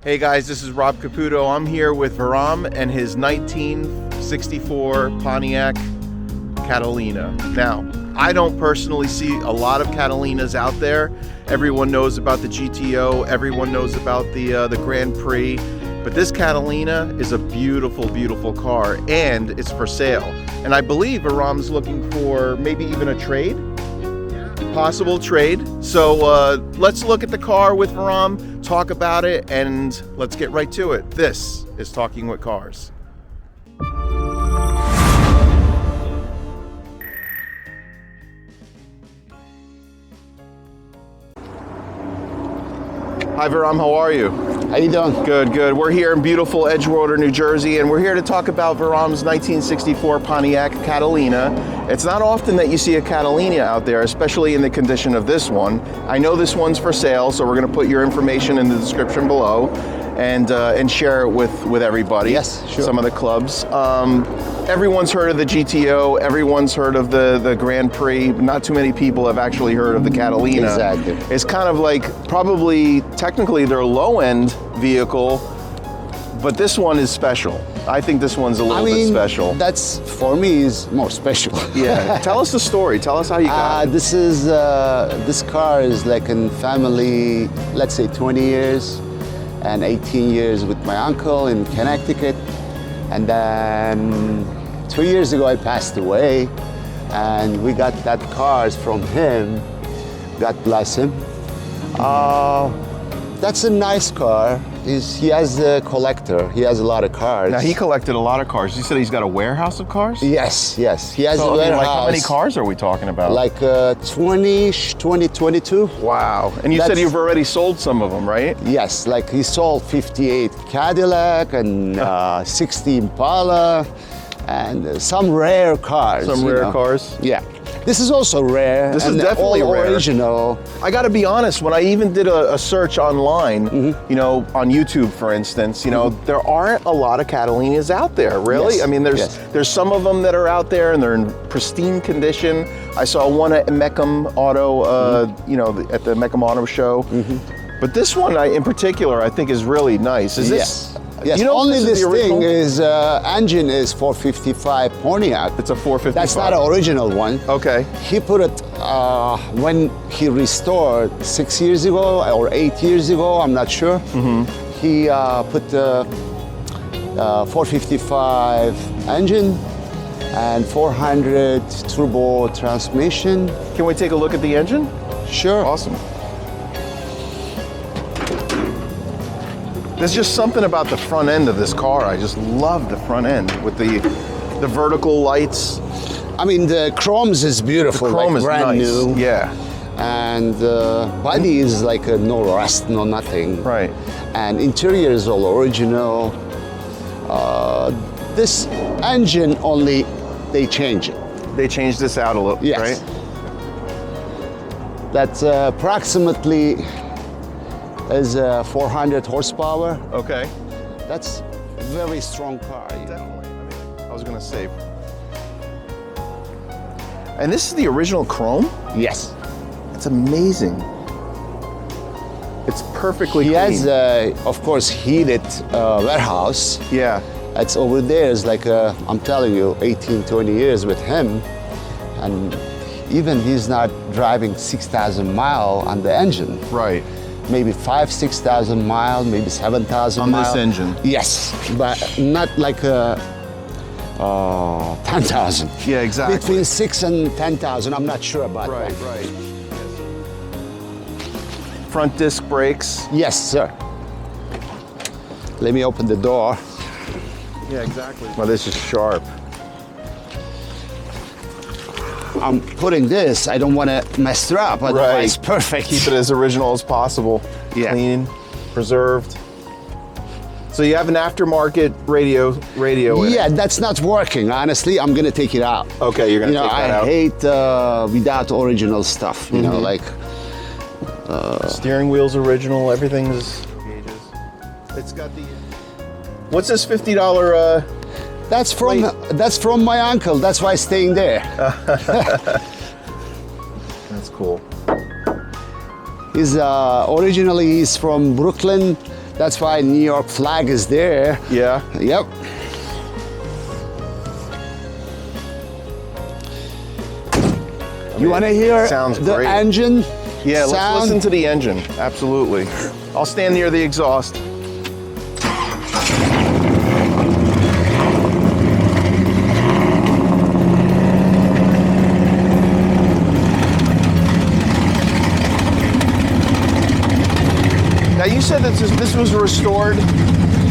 Hey guys, this is Rob Caputo. I'm here with Vahram and his 1964 Pontiac Catalina. Now, I don't personally see a lot of Catalinas out there. Everyone knows about the GTO, everyone knows about the Grand Prix, but this Catalina is a beautiful, beautiful car, and it's for sale. And I believe Vahram's looking for maybe even a trade? Possible trade. So let's look at the car with Vahram, talk about it, and let's get right to it. This is Talking with Cars. Hi Vahram, how are you? How you doing? Good, good. We're here in beautiful Edgewater, New Jersey, and we're here to talk about Vahram's 1964 Pontiac Catalina. It's not often that you see a Catalina out there, especially in the condition of this one. I know this one's for sale, so we're going to put your information in the description below and share it with everybody. Yes, sure. Some of the clubs. Everyone's heard of the GTO, everyone's heard of the Grand Prix. Not too many people have actually heard of the Catalina. Exactly. It's kind of like probably technically their low-end vehicle, but this one is special. I think this one's a little bit special. That's, for me, is more special. Yeah. Tell us the story. Tell us how you got it. This car is like in family, let's say 20 years and 18 years with my uncle in Connecticut. And then 2 years ago I passed away, and we got that car from him. God bless him. That's a nice car. He has a collector. He has a lot of cars. Now he collected a lot of cars. You said he's got a warehouse of cars? Yes, yes. He has a warehouse. Like how many cars are we talking about? Like 20, 22. Wow. And you said you've already sold some of them, right? Yes, like he sold 58 Cadillac and 60 Impala and some rare cars. Some rare cars? Yeah. This is also rare. This is definitely all rare. Original. I got to be honest, when I even did a search online, you know, on YouTube, for instance, you know, there aren't a lot of Catalinas out there, really. Yes. I mean, there's some of them that are out there and they're in pristine condition. I saw one at Meckham Auto, you know, at the Meckham Auto Show. But this one, in particular, I think is really nice. Is this? Yes, you know, only this thing is, engine is 455 Pontiac. It's a 455. That's not an original one. Okay. He put it, when he restored 6 years ago or 8 years ago, I'm not sure. He put the 455 engine and 400 turbo transmission. Can we take a look at the engine? Sure. Awesome. There's just something about the front end of this car. I just love the front end with the vertical lights. I mean, the chromes is beautiful. The chrome like is brand nice. new. Yeah. And body is like no rust, no nothing. Right. And interior is all original. This engine only, they change it. They changed this out a little, Yes. right? That's approximately is 400 horsepower. Okay. That's a very strong car. You know? Definitely. I mean, I was gonna say. And this is the original chrome? Yes. It's amazing. It's perfectly He clean. has, of course, heated warehouse. Yeah. It's over there. It's like, I'm telling you, 18, 20 years with him. And even he's not driving 6,000 miles on the engine. Right. Maybe 5,000, 6,000 miles, maybe 7,000 On miles. this engine? Yes, but not like 10,000. Yeah, exactly. Between 6 and 10,000, I'm not sure about Right, that. right. Front disc brakes. Yes, sir. Let me open the door. Yeah, exactly. Well, this is sharp. I'm putting this, I don't want to mess it up, otherwise perfect. Keep it as original as possible. Yeah. Clean, preserved. So you have an aftermarket radio in Yeah, it. that's not working, honestly. I'm gonna take it out. Okay, you're gonna take that out. I hate without original stuff, you know, like. Steering wheel's original, everything's gauges. It's got the. What's this $50? That's from my uncle. That's why I'm staying there. That's cool. He's originally he's from Brooklyn, That's why New York flag is there. Yeah. Yep. You want to hear sounds the great. engine? Yeah, let's sound? listen to the engine. Absolutely. I'll stand near the exhaust. Now you said that this was restored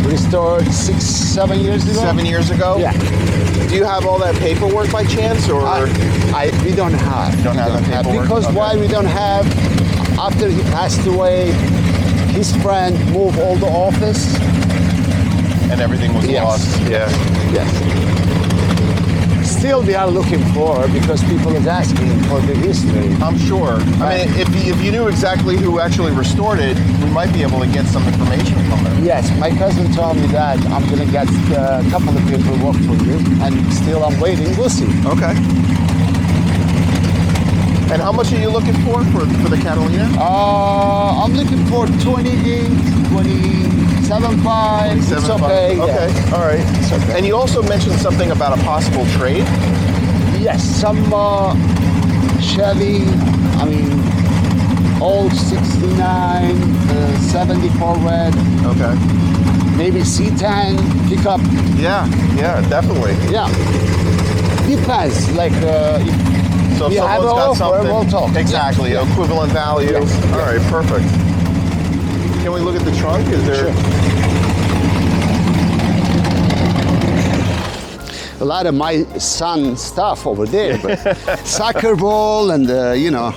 Restored 6-7 years ago. 7 years ago? Yeah. Do you have all that paperwork by chance, or? We don't have. You don't have that paperwork? Because Okay. why we don't have? After he passed away, his friend moved all the office. And everything was Yes. lost. Yeah. Yes. Still, we are looking for, because people is asking for the history. I'm sure. I mean, if you knew exactly who actually restored it, we might be able to get some information from them. Yes, my cousin told me that I'm gonna get a couple of people work for you, and still I'm waiting. We'll see. Okay. And how much are you looking for the Catalina? I'm looking for 28, 27.5. It's 7.5. okay. Yeah. Okay. All right. It's okay. And you also mentioned something about a possible trade. Yes, some Chevy, I mean, old 69, 74 red, Okay. maybe C10 pickup. Yeah. Yeah. Definitely. Yeah, depends. Like, So if you have someone's an got offer, something, we'll talk. exactly, Yeah. equivalent value. Yes. All right, perfect. Can we look at the trunk? Is there? Sure. A lot of my son stuff over there, but soccer ball and you know,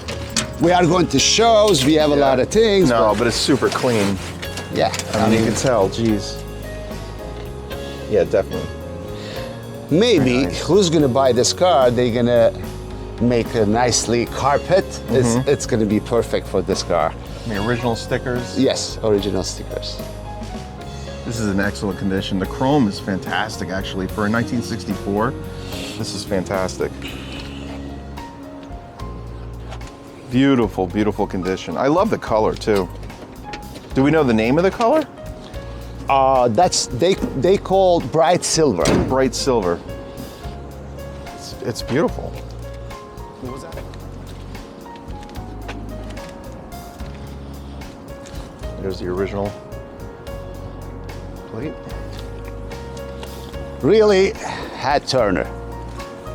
we are going to shows. We have a lot of things. No, but it's super clean. Yeah, I mean, you can tell. Geez. Yeah, definitely. maybe Nice. who's gonna buy this car? They're gonna make a nicely carpet. It's gonna be perfect for this car. The original stickers. Yes, original stickers. This is in excellent condition. The chrome is fantastic, actually. For a 1964, this is fantastic. Beautiful, beautiful condition. I love the color, too. Do we know the name of the color? That's they call bright silver. Bright silver. It's beautiful. What was that? There's the original plate. Really, hat turner.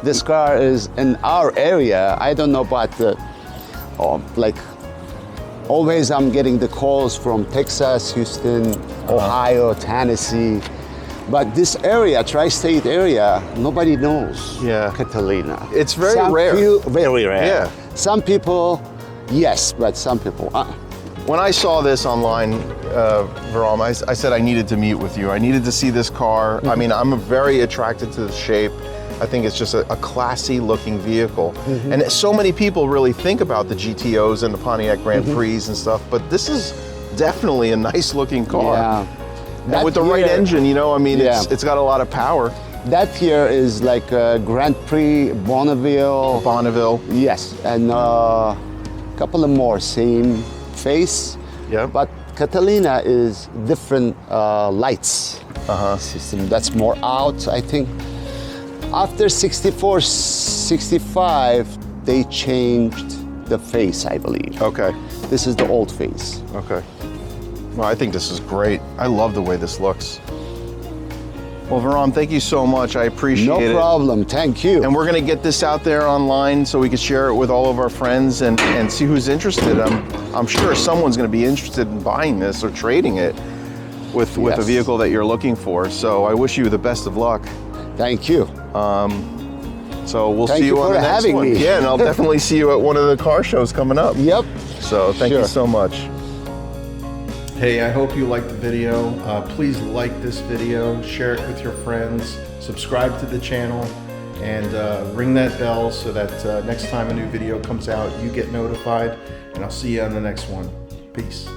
This car is in our area. I don't know about the, like, always I'm getting the calls from Texas, Houston, Ohio, Tennessee. But this area, tri-state area, nobody knows Yeah. Catalina. It's very rare. Very rare. Yeah. Some people, yes, but some people, When I saw this online, Vahram, I said I needed to meet with you. I needed to see this car. I mean, I'm very attracted to the shape. I think it's just a classy looking vehicle. And so many people really think about the GTOs and the Pontiac Grand Prix and stuff, but this is definitely a nice looking car. Yeah. And with the right engine, you know, I mean, it's got a lot of power. That here is like Grand Prix, Bonneville. Bonneville. Yes, and a couple of more, same face. Yeah. But Catalina is different lights system. That's more out, I think. After 64, 65, they changed the face, I believe. Okay. This is the old face. Okay. Well, I think this is great. I love the way this looks. Well, Vahram, thank you so much. I appreciate it. No problem, thank you. And we're going to get this out there online so we can share it with all of our friends and see who's interested. I'm sure someone's going to be interested in buying this or trading it with a vehicle that you're looking for. So I wish you the best of luck. Thank you. So we'll Thank see you you on for the next having one. me. Yeah, and I'll definitely see you at one of the car shows coming up. Yep. So thank you Sure. so much. Hey, I hope you liked the video. Please like this video, share it with your friends, subscribe to the channel, and ring that bell so that next time a new video comes out, you get notified. And I'll see you on the next one. Peace.